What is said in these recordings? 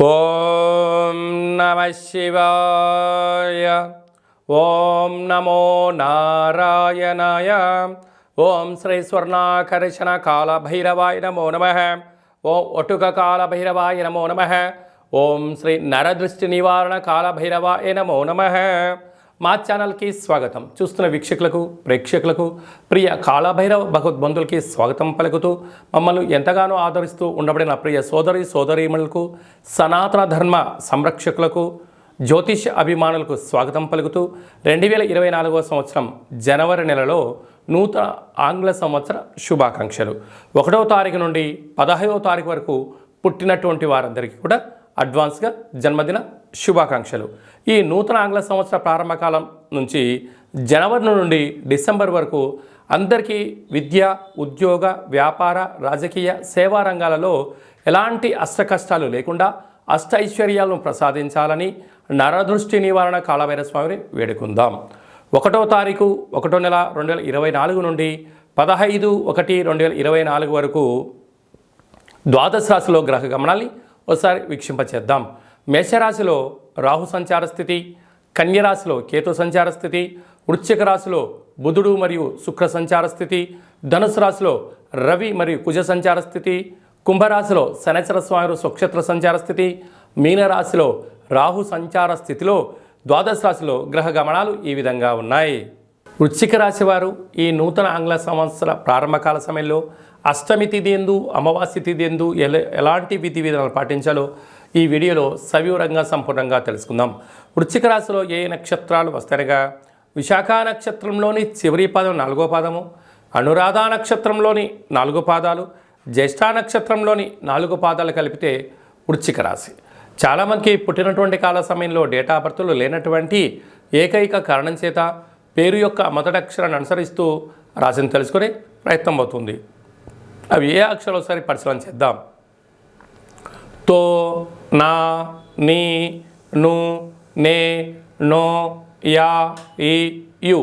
ఓం నమః శివాయ. ఓం నమో నారాయణాయ. ఓం శ్రీ స్వర్ణాకర్షణ కాల భైరవాయ నమో నమః. ఓం ఒటుక కాల భైరవాయ నమో నమః. ఓం శ్రీ నరదృష్టి నివారణ కాల భైరవాయ నమో నమః. మా ఛానల్కి స్వాగతం. చూస్తున్న వీక్షకులకు ప్రేక్షకులకు ప్రియ కాళభైరవ భగవద్బంధులకి స్వాగతం పలుకుతూ మమ్మల్ని ఎంతగానో ఆదరిస్తూ ఉండబడిన ప్రియ సోదరీమణులకు సనాతన ధర్మ సంరక్షకులకు జ్యోతిష అభిమానులకు స్వాగతం పలుకుతూ 2024 సంవత్సరం జనవరి నెలలో నూతన ఆంగ్ల సంవత్సర శుభాకాంక్షలు. 1వ తారీఖు నుండి 15వ తారీఖు వరకు పుట్టినటువంటి వారందరికీ కూడా అడ్వాన్స్గా జన్మదిన శుభాకాంక్షలు. ఈ నూతన ఆంగ్ల సంవత్సర ప్రారంభకాలం నుంచి జనవరి నుండి డిసెంబర్ వరకు అందరికీ విద్య, ఉద్యోగ, వ్యాపార, రాజకీయ, సేవా రంగాలలో ఎలాంటి అష్టకష్టాలు లేకుండా అష్ట ఐశ్వర్యాలను ప్రసాదించాలని నరదృష్టి నివారణ కాళభైరవ స్వామిని వేడుకుందాం. 1వ తారీఖు 1వ నెల 2024 నుండి 15/1/2024 వరకు ద్వాదశ రాశిలో గ్రహ గమనాన్ని ఒకసారి వీక్షింపచేద్దాం. మేషరాశిలో రాహు సంచార స్థితి, కన్యరాశిలో కేతు సంచార స్థితి, వృశ్చిక రాశిలో బుధుడు మరియు శుక్ర సంచార స్థితి, ధనుసు రాశిలో రవి మరియు కుజ సంచార స్థితి, కుంభరాశిలో శనైశ్వర స్వామి స్వక్షేత్ర సంచార స్థితి, మీనరాశిలో రాహు సంచార స్థితిలో ద్వాదశ రాశిలో గ్రహ గమనాలు ఈ విధంగా ఉన్నాయి. వృశ్చిక రాశి వారు ఈ నూతన ఆంగ్ల సంవత్సర ప్రారంభకాల సమయంలో అష్టమి తిథి యందు, అమావాస్య తిథి యందు ఎలాంటి విధి విధానాలు పాటించాలో ఈ వీడియోలో సవివరంగా సంపూర్ణంగా తెలుసుకుందాం. వృశ్చిక రాశిలో ఏ నక్షత్రాలు వస్తాయనగా విశాఖ నక్షత్రంలోని చివరి పాదం 4వ పాదము, అనురాధ నక్షత్రంలోని 4 పాదాలు, జ్యేష్ఠ నక్షత్రంలోని 4 పాదాలు కలిపితే వృశ్చిక రాశి. చాలామందికి పుట్టినటువంటి కాల సమయంలో డేటా ఆఫ్ బర్త్లు లేనటువంటి ఏకైక కారణం చేత పేరు యొక్క మొదటి అక్షరాన్ని అనుసరిస్తూ రాశిని తెలుసుకునే ప్రయత్నం అవుతుంది. అవి ఏ అక్షరాలు ఒకసారి పరిశీలన చేద్దాం. తో, నా, నీ, ను, నే, నో, యా, ఈ, యు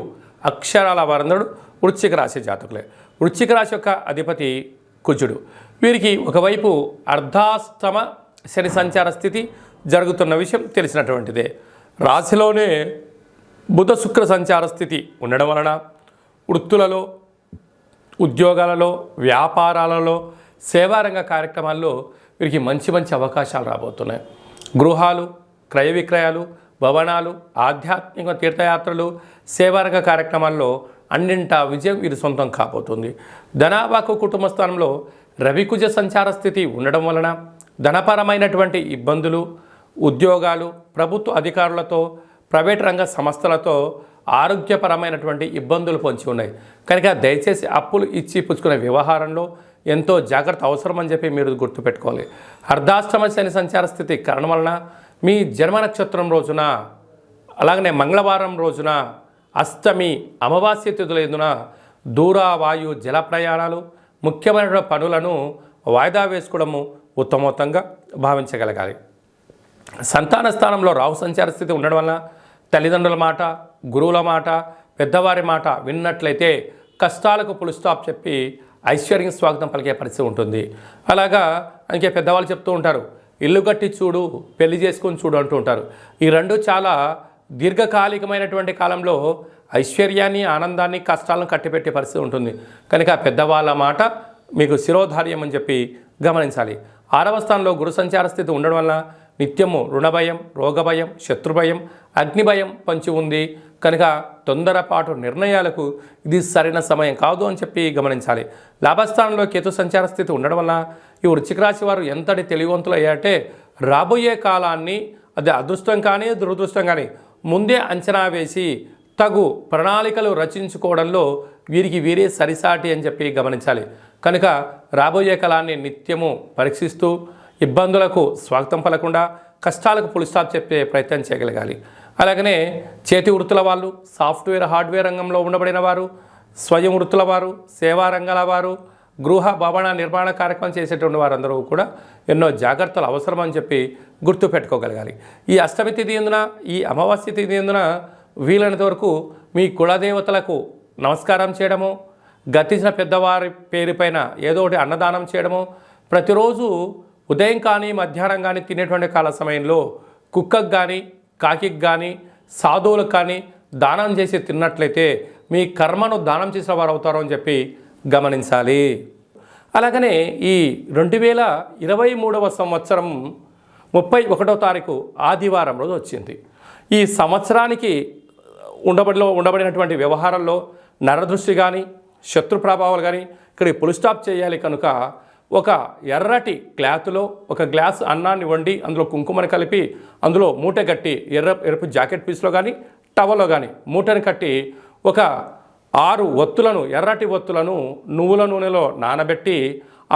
అక్షరాల వారందరూ వృశ్చిక రాశి జాతకులే. వృశ్చిక రాశి యొక్క అధిపతి కుజుడు. వీరికి ఒకవైపు అర్ధాష్టమ శని సంచార స్థితి జరుగుతున్న విషయం తెలిసినటువంటిదే. రాశిలోనే బుధ శుక్ర సంచార స్థితి ఉండడం వలన వృత్తులలో, ఉద్యోగాలలో, వ్యాపారాలలో, సేవారంగ కార్యక్రమాల్లో వీరికి మంచి మంచి అవకాశాలు రాబోతున్నాయి. గృహాలు, క్రయ విక్రయాలు, భవనాలు, ఆధ్యాత్మిక తీర్థయాత్రలు, సేవారంగ కార్యక్రమాల్లో అన్నింటా విజయం వీరి సొంతం కాబోతుంది. ధనావాకు కుటుంబ స్థానంలో రవికుజ సంచార స్థితి ఉండడం వలన ధనపరమైనటువంటి ఇబ్బందులు, ఉద్యోగాలు, ప్రభుత్వ అధికారులతో, ప్రైవేట్ రంగ సంస్థలతో ఆరోగ్యపరమైనటువంటి ఇబ్బందులు పొంచి ఉన్నాయి. కనుక దయచేసి అప్పులు ఇచ్చి పుచ్చుకునే వ్యవహారంలో ఎంతో జాగ్రత్త అవసరమని చెప్పి మీరు గుర్తుపెట్టుకోవాలి. అర్ధాష్టమ శని సంచార స్థితి కారణం వలన మీ జన్మ నక్షత్రం రోజున, అలాగనే మంగళవారం రోజున, అష్టమి, అమావాస్య తిథుల యందున దూర, వాయు, జల ప్రయాణాలు, ముఖ్యమైన పనులను వాయిదా వేసుకోవడము ఉత్తమోత్తంగా భావించగలగాలి. సంతాన స్థానంలో రాహు సంచార స్థితి ఉండడం వలన తల్లిదండ్రుల మాట, గురువుల మాట, పెద్దవారి మాట విన్నట్లయితే కష్టాలకు ఫుల్ స్టాప్ చెప్పి ఐశ్వర్యం స్వాగతం పలికే పరిస్థితి ఉంటుంది. అలాగా అందుకే పెద్దవాళ్ళు చెప్తూ ఉంటారు, ఇల్లు కట్టి చూడు, పెళ్లి చేసుకొని చూడు అంటూ ఉంటారు. ఈ రెండు చాలా దీర్ఘకాలికమైనటువంటి కాలంలో ఐశ్వర్యాన్ని, ఆనందాన్ని, కష్టాలను కట్టిపెట్టే పరిస్థితి ఉంటుంది. కనుక పెద్దవాళ్ళ మాట మీకు శిరోధార్యం అని చెప్పి గమనించాలి. 6వ స్థానంలో గురు సంచార స్థితి ఉండడం వల్ల నిత్యము రుణభయం, రోగభయం, శత్రుభయం, అగ్నిభయం పంచి ఉంది. కనుక తొందరపాటు నిర్ణయాలకు ఇది సరైన సమయం కాదు అని చెప్పి గమనించాలి. లాభస్థానంలో కేతు సంచార స్థితి ఉండడం వల్ల ఈ వృశ్చిక రాశి వారు ఎంతటి తెలివివంతులు అయ్యారంటే రాబోయే కాలాన్ని అది అదృష్టం కానీ దురదృష్టం కానీ ముందే అంచనా వేసి తగు ప్రణాళికలు రచించుకోవడంలో వీరికి వీరే సరిసాటి అని చెప్పి గమనించాలి. కనుక రాబోయే కాలాన్ని నిత్యము పరీక్షిస్తూ ఇబ్బందులకు స్వాగతం పలకుండా కష్టాలకు ఫుల్ స్టాప్ చెప్పే ప్రయత్నం చేయగలగాలి. అలాగనే చేతి వృత్తుల వాళ్ళు, సాఫ్ట్వేర్, హార్డ్వేర్ రంగంలో ఉండబడిన వారు, స్వయం వృత్తుల వారు, సేవా రంగాల వారు, గృహ భవన నిర్మాణ కార్యక్రమం చేసేటువంటి వారందరూ కూడా ఎన్నో జాగ్రత్తలు అవసరమని చెప్పి గుర్తుపెట్టుకోగలగాలి. ఈ అష్టమి తిథి ఎందున, ఈ అమావాస్య తిథి ఎందున వీలైనంత వరకు మీ కులదేవతలకు నమస్కారం చేయడము, గతించిన పెద్దవారి పేరుపైన ఏదో ఒకటి అన్నదానం చేయడము, ప్రతిరోజు ఉదయం కానీ మధ్యాహ్నం కానీ తినేటువంటి కాల సమయంలో కుక్కకు కానీ కాకికి కానీ సాధువులకు కానీ దానం చేసి తిన్నట్లయితే మీ కర్మను దానం చేసిన వారు అవుతారు అని చెప్పి గమనించాలి. అలాగనే ఈ 2023వ సంవత్సరం 31వ తారీఖు ఆదివారం రోజు వచ్చింది. ఈ సంవత్సరానికి ఉండబడినటువంటి వ్యవహారాల్లో నరదృష్టి కానీ శత్రు ప్రభావాలు కానీ ఇక్కడికి పుల్ స్టాప్ చేయాలి. కనుక ఒక ఎర్రటి క్లాత్లో ఒక గ్లాస్ అన్నాన్ని వండి అందులో కుంకుమని కలిపి అందులో మూట కట్టి ఎరుపు జాకెట్ పీస్లో కానీ టవల్లో కానీ మూటని కట్టి ఒక 6 ఒత్తులను ఎర్రటి ఒత్తులను నువ్వుల నూనెలో నానబెట్టి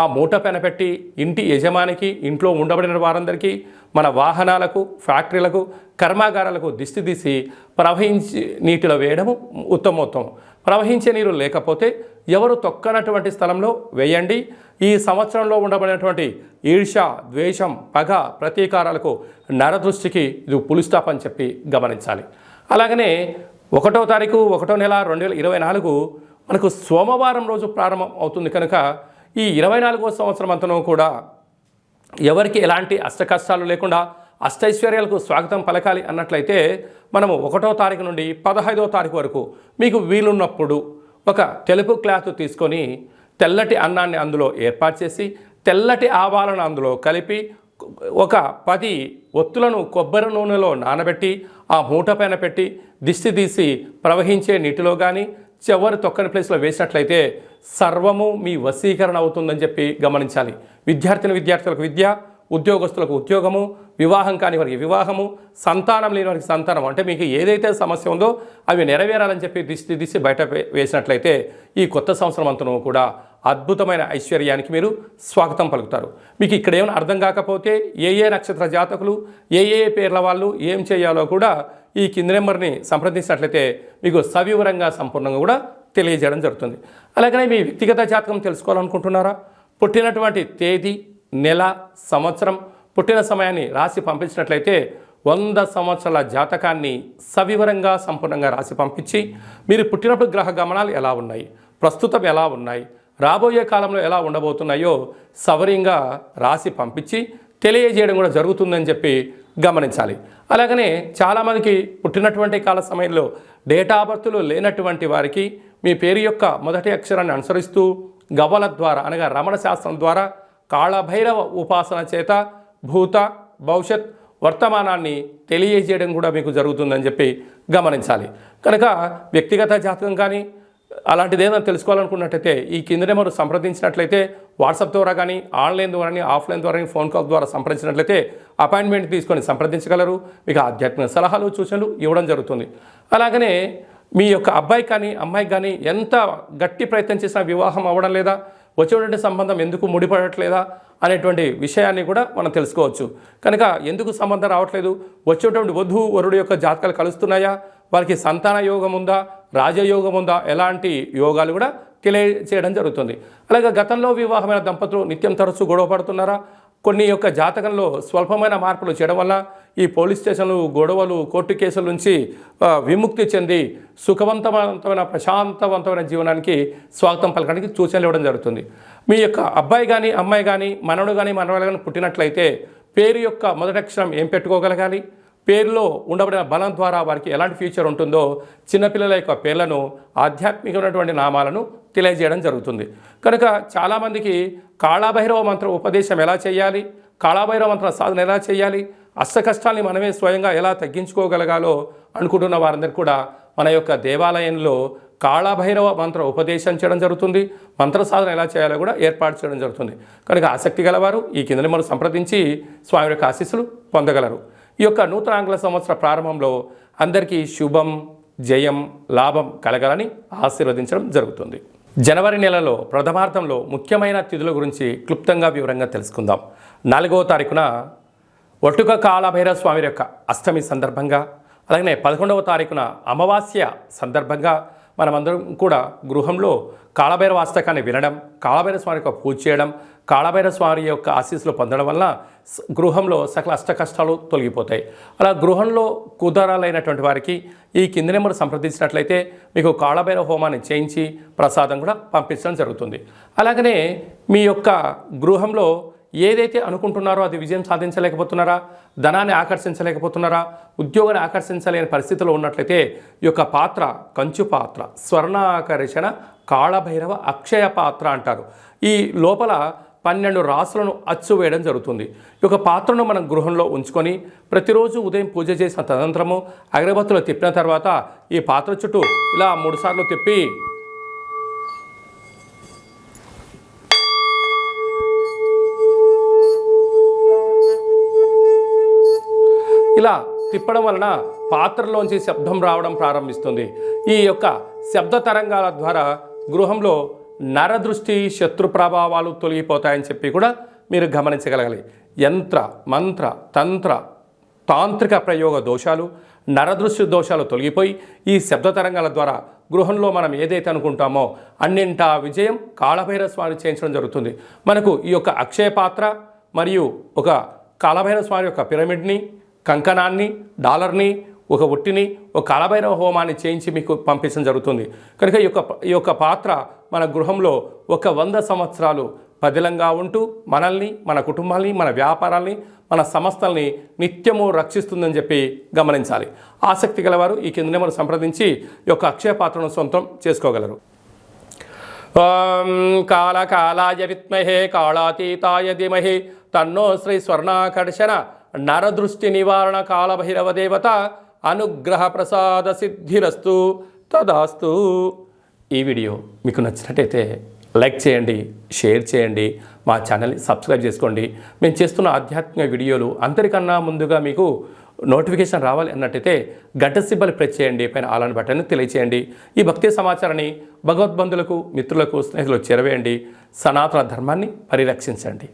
ఆ మూట పైన పెట్టి ఇంటి యజమానికి ఇంట్లో ఉండబడిన వారందరికీ మన వాహనాలకు ఫ్యాక్టరీలకు కర్మాగారాలకు దిష్టి తీసి ప్రవహించి నీటిలో వేయడము ఉత్తమోత్తమం. ప్రవహించే నీరు లేకపోతే ఎవరు తొక్కనటువంటి స్థలంలో వేయండి. ఈ సంవత్సరంలో ఉండబడినటువంటి ఈర్ష్య, ద్వేషం, పగ, ప్రతీకారాలకు నరదృష్టికి ఇది పుల్ స్టాప్ అని చెప్పి గమనించాలి. అలాగనే 1వ తారీఖు 1వ నెల 2024 మనకు సోమవారం రోజు ప్రారంభం అవుతుంది. కనుక ఈ 24వ సంవత్సరం అంతనూ కూడా ఎవరికి ఎలాంటి అష్టకష్టాలు లేకుండా అష్టైశ్వర్యాలకు స్వాగతం పలకాలి అన్నట్లయితే మనము 1వ తారీఖు నుండి 15వ తారీఖు వరకు మీకు వీలున్నప్పుడు ఒక తెలుపు క్లాత్ తీసుకొని తెల్లటి అన్నాన్ని అందులో ఏర్పాటు చేసి తెల్లటి ఆవాలను అందులో కలిపి ఒక 10 ఒత్తులను కొబ్బరి నూనెలో నానబెట్టి ఆ మూట పైన పెట్టి దిష్టి తీసి ప్రవహించే నీటిలో కానీ చివరి తొక్కని ప్లేస్లో వేసినట్లయితే సర్వము మీ వశీకరణ అవుతుందని చెప్పి గమనించాలి. విద్యార్థులకు విద్య, ఉద్యోగస్తులకు ఉద్యోగము, వివాహం కాని వారికి వివాహము, సంతానం లేని వారికి సంతానం, అంటే మీకు ఏదైతే సమస్య ఉందో అవి నెరవేరాలని చెప్పి దిష్టి తీసి బయట వేసినట్లయితే ఈ కొత్త సంవత్సరం అంతనూ కూడా అద్భుతమైన ఐశ్వర్యానికి మీరు స్వాగతం పలుకుతారు. మీకు ఇక్కడ ఏమైనా అర్థం కాకపోతే ఏ నక్షత్ర జాతకులు ఏ పేర్ల వాళ్ళు ఏం చేయాలో కూడా ఈ కింది నెంబర్ని సంప్రదించినట్లయితే మీకు సవివరంగా సంపూర్ణంగా కూడా తెలియజేయడం జరుగుతుంది. అలాగనే మీ వ్యక్తిగత జాతకం తెలుసుకోవాలనుకుంటున్నారా? పుట్టినటువంటి తేదీ, నెల, సంవత్సరం, పుట్టిన సమయాన్ని రాసి పంపించినట్లయితే 100 సంవత్సరాల జాతకాన్ని సవివరంగా సంపూర్ణంగా రాసి పంపించి మీరు పుట్టినప్పుడు గ్రహ గమనాలు ఎలా ఉన్నాయి, ప్రస్తుతం ఎలా ఉన్నాయి, రాబోయే కాలంలో ఎలా ఉండబోతున్నాయో సవరంగా రాసి పంపించి తెలియజేయడం కూడా జరుగుతుందని చెప్పి గమనించాలి. అలాగనే చాలామందికి పుట్టినటువంటి కాల సమయంలో డేటా ఆఫ్ బర్త్లు లేనటువంటి వారికి మీ పేరు యొక్క మొదటి అక్షరాన్ని అనుసరిస్తూ గవ్వల ద్వారా అనగా రమణ శాస్త్రం ద్వారా కాళభైరవ ఉపాసన చేత భూత, భవిష్యత్, వర్తమానాన్ని తెలియజేయడం కూడా మీకు జరుగుతుందని చెప్పి గమనించాలి. కనుక వ్యక్తిగత జాతకం కానీ అలాంటిది ఏదైనా తెలుసుకోవాలనుకున్నట్టయితే ఈ కింద నెంబర్ సంప్రదించినట్లయితే వాట్సాప్ ద్వారా కానీ ఆన్లైన్ ద్వారా కానీ ఆఫ్లైన్ ద్వారా కానీ ఫోన్ కాల్ ద్వారా సంప్రదించినట్లయితే అపాయింట్మెంట్ తీసుకొని సంప్రదించగలరు. మీకు ఆధ్యాత్మిక సలహాలు, సూచనలు ఇవ్వడం జరుగుతుంది. అలాగనే మీ యొక్క అబ్బాయి కానీ అమ్మాయికి కానీ ఎంత గట్టి ప్రయత్నం చేసినా వివాహం అవ్వడం లేదా, వచ్చేటువంటి సంబంధం ఎందుకు ముడిపడట్లేదా అనేటువంటి విషయాన్ని కూడా మనం తెలుసుకోవచ్చు. కనుక ఎందుకు సంబంధం రావట్లేదు, వచ్చేటువంటి వధువు వరుడు యొక్క జాతకాలు కలుస్తున్నాయా, వారికి సంతాన యోగం ఉందా, రాజయోగం ఉందా, ఎలాంటి యోగాలు కూడా తెలియచేయడం జరుగుతుంది. అలాగే గతంలో వివాహమైన దంపతులు నిత్యం తరచూ గొడవ పడుతున్నారా, కొన్ని యొక్క జాతకంలో స్వల్పమైన మార్పులు చేయడం వల్ల ఈ పోలీస్ స్టేషన్లు, గొడవలు, కోర్టు కేసుల నుంచి విముక్తి చెంది సుఖవంతమైన ప్రశాంతవంతమైన జీవనానికి స్వాగతం పలకడానికి సూచనలు ఇవ్వడం జరుగుతుంది. మీ యొక్క అబ్బాయి కానీ అమ్మాయి కానీ మనవడు కానీ మనవడు కానీ పుట్టినట్లయితే పేరు యొక్క మొదటి అక్షరం ఏం పెట్టుకోగలగాలి, పేరులో ఉండబడిన బలం ద్వారా వారికి ఎలాంటి ఫ్యూచర్ ఉంటుందో చిన్నపిల్లల యొక్క పేర్లను, ఆధ్యాత్మికమైనటువంటి నామాలను తెలియజేయడం జరుగుతుంది. కనుక చాలామందికి కాళభైరవ మంత్ర ఉపదేశం ఎలా చేయాలి, కాళభైరవ మంత్ర సాధన ఎలా చేయాలి, అష్ట కష్టాల్ని మనమే స్వయంగా ఎలా తగ్గించుకోగలగాలో అనుకుంటున్న వారందరికీ కూడా మన యొక్క దేవాలయంలో కాళభైరవ మంత్ర ఉపదేశం చేయడం జరుగుతుంది. మంత్ర సాధన ఎలా చేయాలో కూడా ఏర్పాటు చేయడం జరుగుతుంది. కనుక ఆసక్తి గలవారు ఈ కింద నెంబర్ను సంప్రదించి స్వామి యొక్క ఆశీస్సులు పొందగలరు. ఈ యొక్క నూతన ఆంగ్ల సంవత్సర ప్రారంభంలో అందరికీ శుభం, జయం, లాభం కలగాలని ఆశీర్వదించడం జరుగుతుంది. జనవరి నెలలో ప్రథమార్థంలో ముఖ్యమైన తిథుల గురించి క్లుప్తంగా వివరంగా తెలుసుకుందాం. 4వ తారీఖున ఒట్టుక కాళభైరవ స్వామి యొక్క అష్టమి సందర్భంగా, అలాగనే 11వ తారీఖున అమావాస్య సందర్భంగా మనమందరం కూడా గృహంలో కాళభైరవ అష్టకాన్ని వినడం, కాళభైరవ స్వామి యొక్క పూజ చేయడం, కాళభైరవ స్వామి యొక్క ఆశీస్సులు పొందడం వల్ల గృహంలో సకల అష్ట కష్టాలు తొలగిపోతాయి. అలా గృహంలో కుదరాలైనటువంటి వారికి ఈ కింది నెంబర్ సంప్రదించినట్లయితే మీకు కాళభైరవ హోమాన్ని చేయించి ప్రసాదం కూడా పంపించడం జరుగుతుంది. అలాగనే మీ యొక్క గృహంలో ఏదైతే అనుకుంటున్నారో అది విజయం సాధించలేకపోతున్నారా, ధనాన్ని ఆకర్షించలేకపోతున్నారా, ఉద్యోగాన్ని ఆకర్షించలేని పరిస్థితిలో ఉన్నట్లయితే ఈ యొక్క పాత్ర కంచు పాత్ర, స్వర్ణాకర్షణ కాళభైరవ అక్షయ పాత్ర అంటారు. ఈ లోపల 12 రాసులను అచ్చు వేయడం జరుగుతుంది. ఈ యొక్క పాత్రను మనం గృహంలో ఉంచుకొని ప్రతిరోజు ఉదయం పూజ చేసిన తదనంతరము అగరబత్తులు తిప్పిన తర్వాత ఈ పాత్ర చుట్టూ ఇలా 3 సార్లు తిప్పి ఇలా తిప్పడం వలన పాత్రలోంచి శబ్దం రావడం ప్రారంభిస్తుంది. ఈ యొక్క శబ్ద తరంగాల ద్వారా గృహంలో నరదృష్టి, శత్రు ప్రభావాలు తొలగిపోతాయని చెప్పి కూడా మీరు గమనించగలగాలి. యంత్ర, మంత్ర, తంత్ర, తాంత్రిక ప్రయోగ దోషాలు, నరదృష్టి దోషాలు తొలగిపోయి ఈ శబ్ద తరంగాల ద్వారా గృహంలో మనం ఏదైతే అనుకుంటామో అన్నింటా విజయం కాళభైరవ స్వామి చేయించడం జరుగుతుంది. మనకు ఈ యొక్క అక్షయ పాత్ర మరియు ఒక కాళభైరవ స్వామి యొక్క పిరమిడ్ని, కంకణాన్ని, డాలర్ని, ఒక ఉట్టిని, ఒక కాళభైరవ హోమాన్ని చేయించి మీకు పంపించడం జరుగుతుంది. కనుక ఈ యొక్క పాత్ర మన గృహంలో ఒక 100 సంవత్సరాలు పదిలంగా ఉంటూ మనల్ని, మన కుటుంబాల్ని, మన వ్యాపారాల్ని, మన సంస్థల్ని నిత్యము రక్షిస్తుందని చెప్పి గమనించాలి. ఆసక్తి గలవారు ఈ కింద నెంబర్ సంప్రదించి ఈ యొక్క అక్షయ పాత్రను సొంతం చేసుకోగలరు. ఓం కాళకాలాయ విద్మహే కాళాతీతాయ ధీమహి తన్నో శ్రీ స్వర్ణాకర్షణ నరదృష్టి నివారణ కాళభైరవ దేవత అనుగ్రహ ప్రసాద సిద్ధిరస్తు తదాస్తు. ఈ వీడియో మీకు నచ్చినట్టయితే లైక్ చేయండి, షేర్ చేయండి, మా ఛానల్ని సబ్స్క్రైబ్ చేసుకోండి. మేము చేస్తున్న ఆధ్యాత్మిక వీడియోలు అందరికన్నా ముందుగా మీకు నోటిఫికేషన్ రావాలి అన్నట్టయితే గంట సింబల్ ప్రెస్ చేయండి, పైన ఆల్ అని బటన్ని తెలియచేయండి. ఈ భక్తి సమాచారాన్ని భగవద్బంధులకు, మిత్రులకు, స్నేహితులకు చేరవేయండి. సనాతన ధర్మాన్ని పరిరక్షించండి.